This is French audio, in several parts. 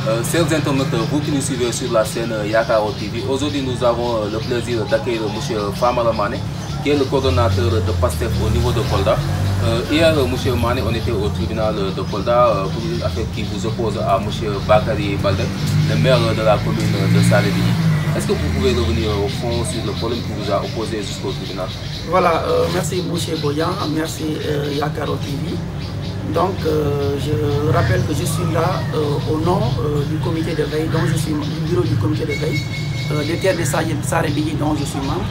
Chers internautes, vous qui nous suivez sur la chaîne Yakaro TV, aujourd'hui nous avons le plaisir d'accueillir M. Famara Mané, qui est le coordonnateur de PASTEF au niveau de Kolda. Hier, M. Mané, on était au tribunal de Kolda pour une affaire qui vous oppose à M. Bakary Baldé, le maire de la commune de Salémini. Est-ce que vous pouvez revenir au fond sur le problème qui vous a opposé jusqu'au tribunal? Voilà, merci M. Boyan, merci Yakaro TV. Donc, je rappelle que je suis là au nom du comité de veille, donc je suis du bureau du comité de veille, de terre de Salémini, dont je suis membre,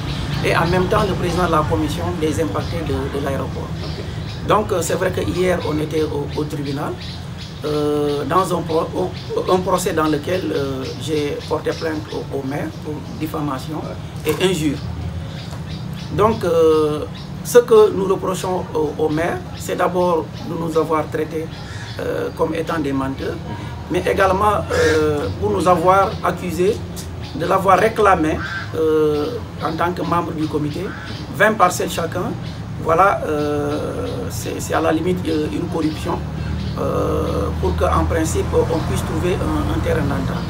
et en même temps le président de la commission des impactés de l'aéroport. Okay. Donc, c'est vrai que hier on était au tribunal, dans un procès dans lequel j'ai porté plainte au maire pour diffamation et injure. Donc, ce que nous reprochons au maire, c'est d'abord de nous avoir traités comme étant des menteurs, mais également pour nous avoir accusés de l'avoir réclamé en tant que membre du comité, 20 parcelles chacun. Voilà, c'est à la limite une corruption pour qu'en principe on puisse trouver un terrain d'entente.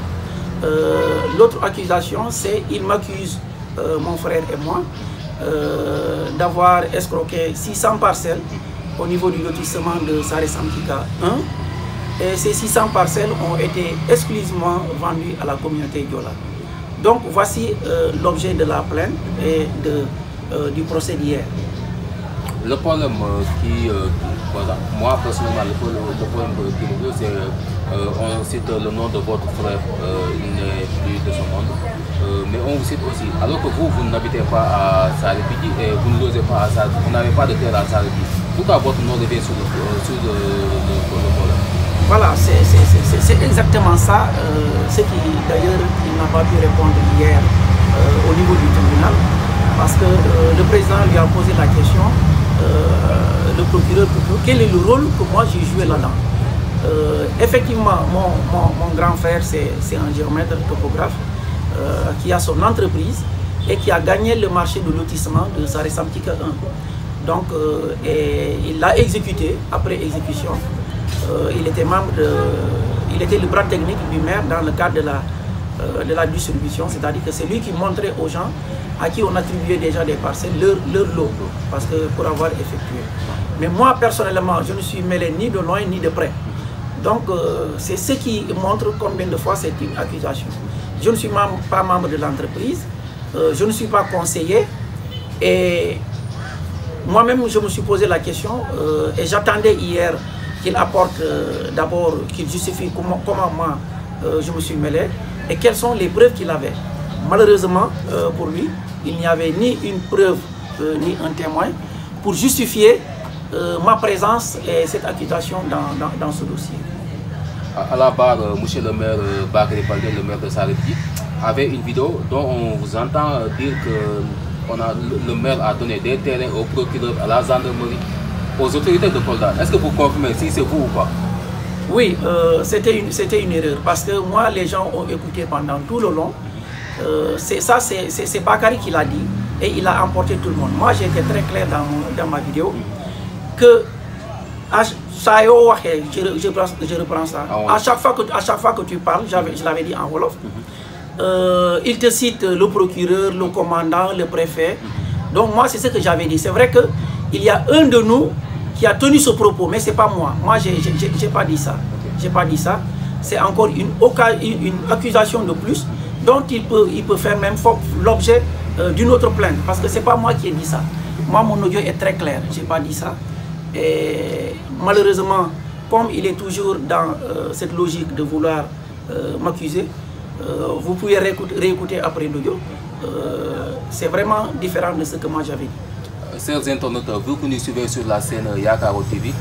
L'autre accusation, c'est qu'il m'accuse, mon frère et moi, d'avoir escroqué 600 parcelles au niveau du lotissement de Saré Samtika 1, et ces 600 parcelles ont été exclusivement vendues à la communauté Diola. Donc voici l'objet de la plainte et du procès d'hier. Le problème voilà, moi personnellement, le problème qui me veut, c'est on cite le nom de votre frère, il n'est plus de ce monde, mais on vous cite aussi, alors que vous n'habitez pas à Salémini et vous ne logez pas à Salémini, vous n'avez pas de terre à Salémini. Pourquoi votre nom revient sur le problème? Voilà, c'est exactement ça, ce qui d'ailleurs il n'a pas pu répondre hier au niveau du tribunal, parce que le président lui a posé la question, le procureur, quel est le rôle que moi j'ai joué là-dedans. Effectivement, mon grand frère, c'est un géomètre topographe qui a son entreprise et qui a gagné le marché de lotissement de Saré Samtika 1. Donc, il l'a exécuté après exécution. Il était membre il était le bras technique du maire dans le cadre de la distribution, c'est-à-dire que c'est lui qui montrait aux gens à qui on attribuait déjà des parcelles leur lot, parce que pour avoir effectué. Mais moi personnellement, je ne suis mêlé ni de loin ni de près. Donc c'est ce qui montre combien de fois c'est une accusation. Je ne suis pas membre de l'entreprise, je ne suis pas conseiller, et moi-même je me suis posé la question et j'attendais hier qu'il apporte d'abord, qu'il justifie comment moi je me suis mêlé et quelles sont les preuves qu'il avait. Malheureusement pour lui, il n'y avait ni une preuve ni un témoin pour justifier ma présence et cette accusation dans ce dossier. À la barre, monsieur le maire Bakary Baldé, le maire de Salémini, avait une vidéo dont on vous entend dire que le maire a donné des terrains au procureur, à la gendarmerie, aux autorités de Kolda. Est-ce que vous confirmez si c'est vous ou pas? Oui, c'était une erreur, parce que moi, les gens ont écouté pendant tout le long. C'est Bakary qui l'a dit et il a emporté tout le monde. Moi, j'ai été très clair dans ma vidéo que je reprends ça. À chaque fois que tu parles, je l'avais dit en Wolof, il te cite le procureur, le commandant, le préfet. Donc moi, c'est ce que j'avais dit. C'est vrai qu'il y a un de nous qui a tenu ce propos, mais ce n'est pas moi. Moi, je n'ai pas dit ça. J'ai pas dit ça. C'est encore une accusation de plus dont il peut faire même l'objet d'une autre plainte. Parce que ce n'est pas moi qui ai dit ça. Moi, mon audio est très clair. Je n'ai pas dit ça. Et malheureusement, comme il est toujours dans cette logique de vouloir m'accuser, vous pouvez réécouter après l'audio. C'est vraiment différent de ce que moi j'avais dit. Chers internautes, vous qui nous suivez sur la scène Yakaro TV,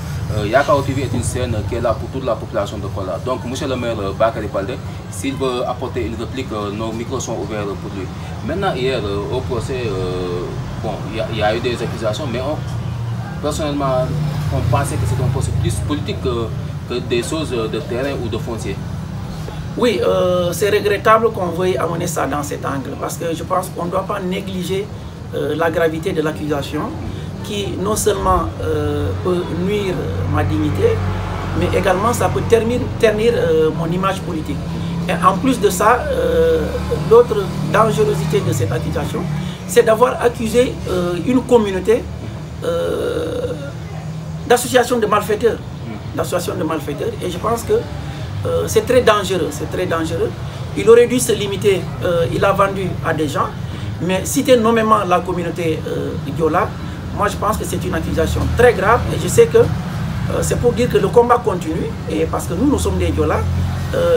Yakaro TV est une scène qui est là pour toute la population de Kolda. Donc, monsieur le maire Bakary Baldé, s'il veut apporter une réplique, nos micros sont ouverts pour lui. Maintenant, hier, au procès, bon, il y a eu des accusations, mais personnellement, on pensait que c'était un procès plus politique que des choses de terrain ou de foncier. Oui, c'est regrettable qu'on veuille amener ça dans cet angle, parce que je pense qu'on ne doit pas négliger la gravité de l'accusation qui non seulement peut nuire ma dignité, mais également ça peut ternir mon image politique. Et en plus de ça, l'autre dangerosité de cette accusation, c'est d'avoir accusé une communauté d'association de malfaiteurs. Et je pense que c'est très dangereux, Il aurait dû se limiter, il a vendu à des gens, mais citer nommément la communauté Diola, moi je pense que c'est une accusation très grave et je sais que c'est pour dire que le combat continue et parce que nous sommes des Diola,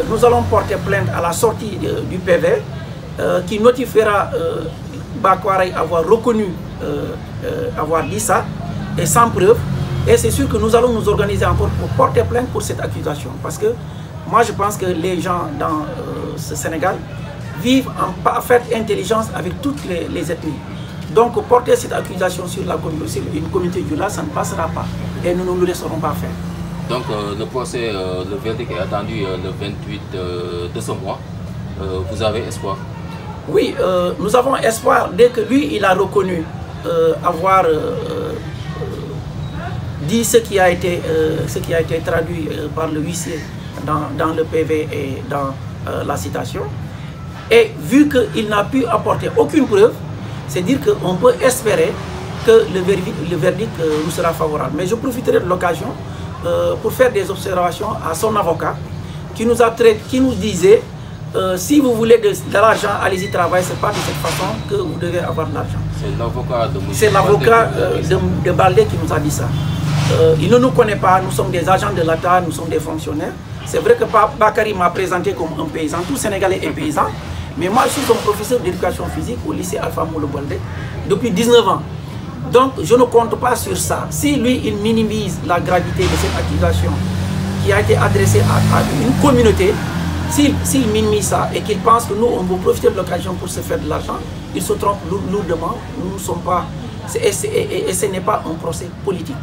nous allons porter plainte à la sortie du PV qui notifiera Bakwaray avoir reconnu avoir dit ça et sans preuve. Et c'est sûr que nous allons nous organiser encore pour porter plainte pour cette accusation. Parce que moi je pense que les gens dans ce Sénégal vivent en parfaite intelligence avec toutes les ethnies. Donc porter cette accusation sur une communauté Diola, ça ne passera pas. Et nous ne le laisserons pas faire. Donc le procès, le verdict est attendu le 28 de ce mois. Vous avez espoir? Oui, nous avons espoir dès que lui, il a reconnu avoir dit ce qui a été traduit par le huissier dans le PV et dans la citation. Et vu qu'il n'a pu apporter aucune preuve, c'est dire qu'on peut espérer que le verdict nous sera favorable. Mais je profiterai de l'occasion pour faire des observations à son avocat qui nous disait si vous voulez de l'argent, allez-y travailler, c'est pas de cette façon que vous devez avoir de l'argent. C'est l'avocat de Baldé qui nous a dit ça. Il ne nous connaît pas, nous sommes des agents de l'État, nous sommes des fonctionnaires. C'est vrai que Bakary m'a présenté comme un paysan, tout Sénégalais est paysan. Mais moi je suis un professeur d'éducation physique au lycée Alpha Moulo Baldé depuis 19 ans. Donc je ne compte pas sur ça. Si lui il minimise la gravité de cette accusation qui a été adressée à une communauté, s'il minimise ça et qu'il pense que nous on veut profiter de l'occasion pour se faire de l'argent, il se trompe lourdement. Nous ne sommes pas, et ce n'est pas un procès politique.